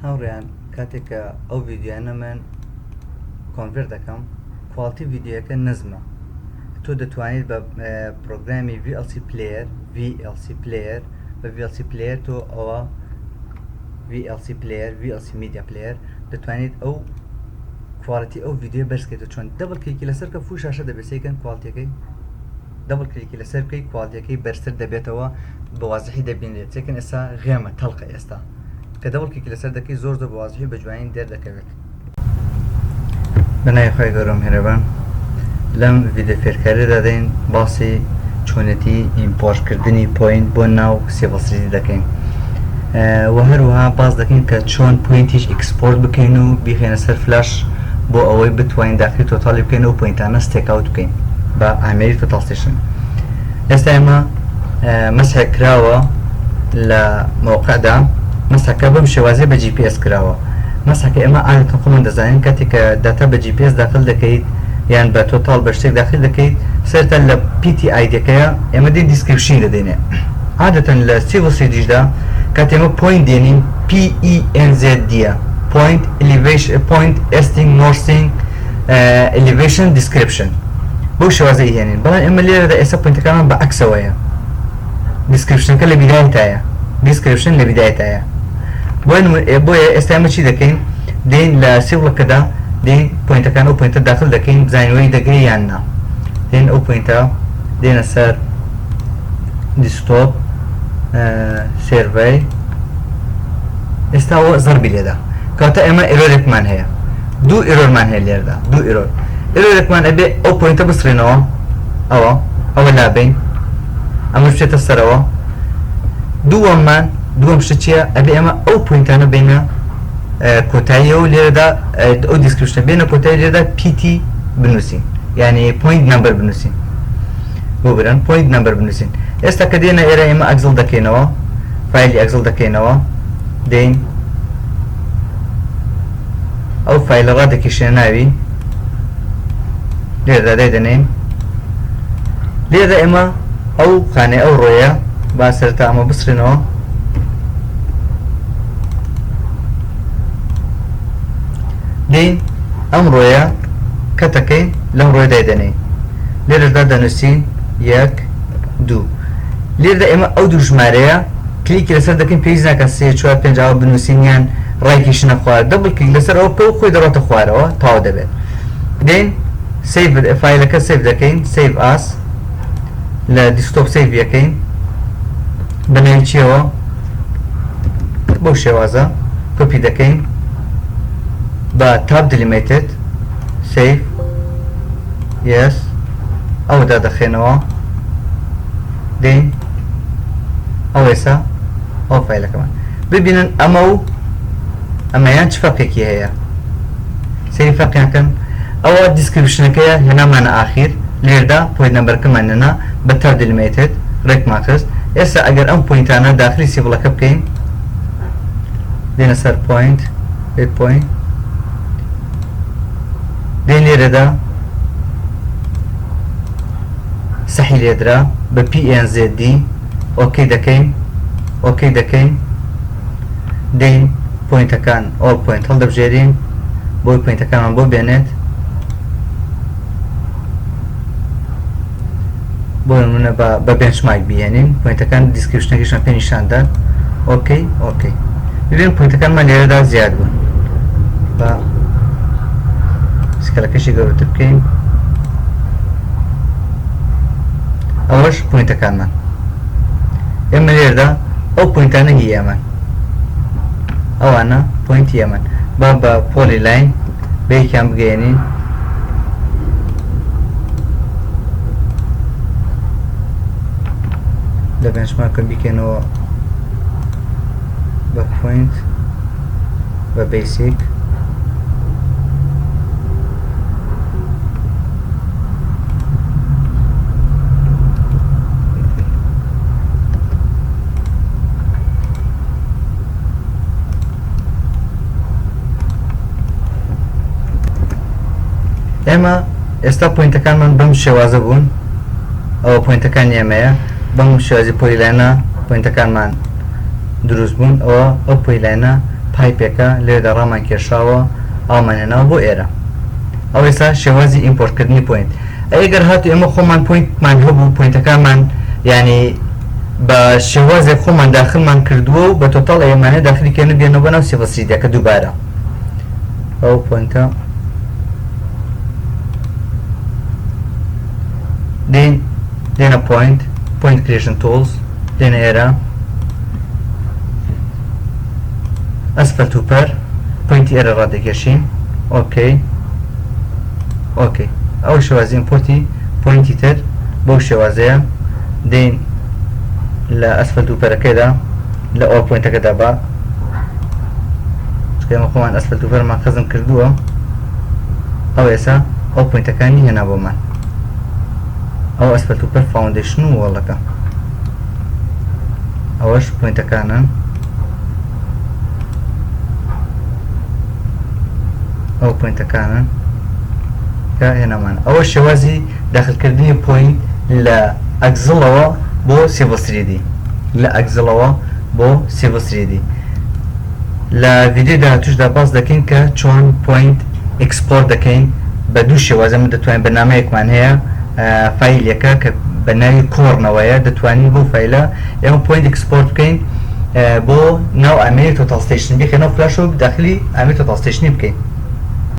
هاوڕێیان کاتێککە ئەو ڤیددیوانە من کۆنڤێرت دەکەم کوالتی ڤیددیوەکە نزمە تۆ دەتوانیت بە پرۆگرامی VLC Player بە VLC Player تۆ ئەوە VLC Media Player دەتوانیت ئەو کوالتی ئەو ڤیددیو بەرزکەیتەوە چۆن دەبڵ کلیکی لەسەر کە فوو شاشە دەبێسیکەن کوالتیەکەی دەبڵ کلیکی لەسەر بکەی کوالتیەکەی بەرزتر دەبێتەوە بە وازحی دەبینێت چێکن ئێستا غێمە تەڵقە ئێستا کە دەبڵ کلیکی لەسەر دەکەی زۆر بە وازحی بە جوانین دەردەکەوێت. بەنای خۆی گەورم هێرەبان لەم ڤیدیۆ فێرکاریدا دەین باسی چۆنەتی ئیمپۆرتکردنی پۆینت بۆ ناو Civil3D دەکەین و هەروەها باس دەکەین کە چۆن پۆینتیش ئیکسپۆرت بکەین و بیخێنە سەر فلاش بۆ ئەوەی بتوانین داخلی تۆتاڵی بکەین و پۆینتانە ستێکاوت بکەین بە ئامێری تۆتاڵ ستیشن. ئێستا ئێمە مەسحێک کراوە لە موقعدا مەسحەکە بەم شێوازەیە بە GPS کراوە. مەسحەکە ئێمە ئاەتەن خۆمان دەزانین کاتێک کە داتا بە GPS داخل دەکەیت یان بە تۆتاڵ بە شتێک داخل دەکەیت سەرتا لە PTIDەکەیە ئێمە دێ دیسکریپشن دەدەینێ. عادەتەن لە Civil3Dدا کاتێ ئێمە پۆینت دێنین PENZDە Point Elevation Point Esting Northing Elevation Description بۆ شێوازەی هێنین بەڵام ئێمە لێرەدا ئێستا پۆینتەکانمان بە عەکسەوەیە دیسکریپشنەکە لە بیدایەتایە دیسکریپشن لە بیدایەتایە بۆیە ئێستا ئێمە چی دەکەین دێین لە سیڤڵەکەدا دێین پۆینتەکان ئەو پۆینتە داخل دەکەین بزانینەوەی دەگەی یان نا دێن ئەو پۆینتە دێنە سەر دیسکتۆپ سێرڤەی ئێستا ئەوە زەربی لێدا کەواتە ئێمە ئێرۆرێکمان هەیە دوو ئێرۆرمان هەیە لێرەدا دوو ئێرۆرێکمان ئەبێ ئەو پۆینتە بسڕێنەوە ئەوە لابین ئەمە بچێتە سەرەوە دووەم شت چییە ئەبێ ئێمە ئەو پۆینتانە بینە کۆتاییەوە و لێرەدا ئەو دیسکریپشنە بینە کۆتایی لێرەدا PT بنووسین یعنی پۆینت نمبەر بنووسین بۆ برن پۆینت نمبەر بنووسین. ئێستا کە دێنە ئێرە ئێمە ئەگزڵ دەکەینەوە فایلی ئەگزڵ دەکەینەوە دێین ئەو فایلە ڕادەکێشێنە ناوی لێرەدا دەیدەنین لێرە ئێمە ئەو خانێ ئەو ڕۆیە با سەرتا ئەمە بسڕێنەوە دێین ئەم ڕۆیە کەتەکەی لەم ڕۆی دایدەنین لێرەدا دەنووسین 1 2 لێرەدا ئێمە ئەو دوو ژمارەیە کلیکی لەسەر دەکەین پێویست ناکات 3 4 5 ئەوە بنووسین یان ڕایکێشنە خوار دەبڵ کلیک لەسەر ئەوە بکە و خۆی دەڕۆتە خوارەوە تاوا دەبێت. دێین فایلەکە سیڤ دەکەین سیڤ ئاس لە دیسکتۆپ سیڤ یەکەین بەناوی چیەوە بۆ شێوازە کۆپی دەکەین بە تاب دلیمیتد سیڤ یەس ئەوەدا دەخێنەوە دێین ئەو ئێستا ئەو فایلەکەمان ببینن ئەمەیان چ فەرقێکی هەیە سەیری فەرقیانکەن ئەوە دیسکریپشنەکەیە هێنامانە ئاخیر لێردا پۆینت نەمبەرەکەمان هێنا بە تاب دلیمیتد ڕێکمان خست. ئێستا ئەگەر ئەم پۆینتانە داخلی سیڤڵەکە بکەین دێنە سەر پۆینت پۆینت دێن لێرەدا سەحی لێدرا بە PNZD ئۆکەی دەکەین دێین پۆینتەکان ئۆڵ پۆینت هەڵدەبژێرین بۆی پۆینتەکانمان بۆ بێنێت بۆ نمونە بە بێنچمارک بهێنین پۆینتەکان دیسکریپشنەکەیشان پێ نیشاندان ئۆکەی ببین پۆینتەکانمان لێرەدا زیاد بوون بە سکەلەکەشی گەورەتر بکەین ئەوەش پۆینتەکانمان ئێمە لێرەدا ئەو پۆینتانە هی ئێمە ئەوانە پۆینتی ئێمە با بە پۆلی لاین بەیەکیان بگەێنین لە بێنچمارکە بیکەنەوە بە پۆینت بە بیسیک ئێمە ئێستا پۆینتەکانمان بەم شێوازە بوون ئەوە پۆینتەکان ئێمەیە بەم شێوازی پۆیلانە پۆینتەکانمان دروست بوون ئەوە ئەو پۆیلانە پایپێکە لێدا ڕامان کێشاوە ئامانێناوە بۆ ئێرە. ئەو ئێستا شێوازی ئیمپۆرتکردنی پوینت. ئەگەر هاتو ئێمە خۆمان پوینتمان هەبوو پوینتەکانمان یعنی بە شێوازێک خۆمان داخلمان کردووە و بە تۆتاڵ ئەمانە داخلیکردن بێنەوە بەناو Civil3Dەکە دووبارە. ئەو پوینتە دێنە point creation tools دێنە ئێرە ئەسفەل توپەر پوینتی ئێرە ڕادێکێشین. ئۆکەی ئەو شێوازی ئیمپۆرتی پوینتی تر بەو شێوازەیە دێن لە ئەسفەل توپەرەکەیدا لە ئەو پوینتەکەدا بە ئێمە خۆمان ئەسفەل توپەرمان خەزم کردووە. ئەو ئێستا ئەو پوینتەکانی هێنا بۆمان. ئەو ئەسفەل توپەر فاوندیشن و وەڵەکە ئەوەش پوینتەکانن. ئەو پوینتەکانن کە هێنامان. ئەوە شێوازی داخلکردنی پوینت لە ئەگزڵەوە بۆ Civil3D لە ئەگزڵەوە بۆ Civil3D. لە ڤیدیۆدا توشدا باس دەکەین کە چۆن پوینت ئەکسپۆرت دەکەین بە دوو شێوازە. من دەتوانین بەنامەیەکمان هەیە فایلەکە کە بە ناوی کۆڕنەوەیە دەتوانین بۆ فایلە ئێمە پوینت ئەکسپۆرت بکەین بۆ ناو ئامێری تۆتال ستیشن بخێنەوە فلاشۆ داخلی ئامێری تۆتال ستیشنی بکەین.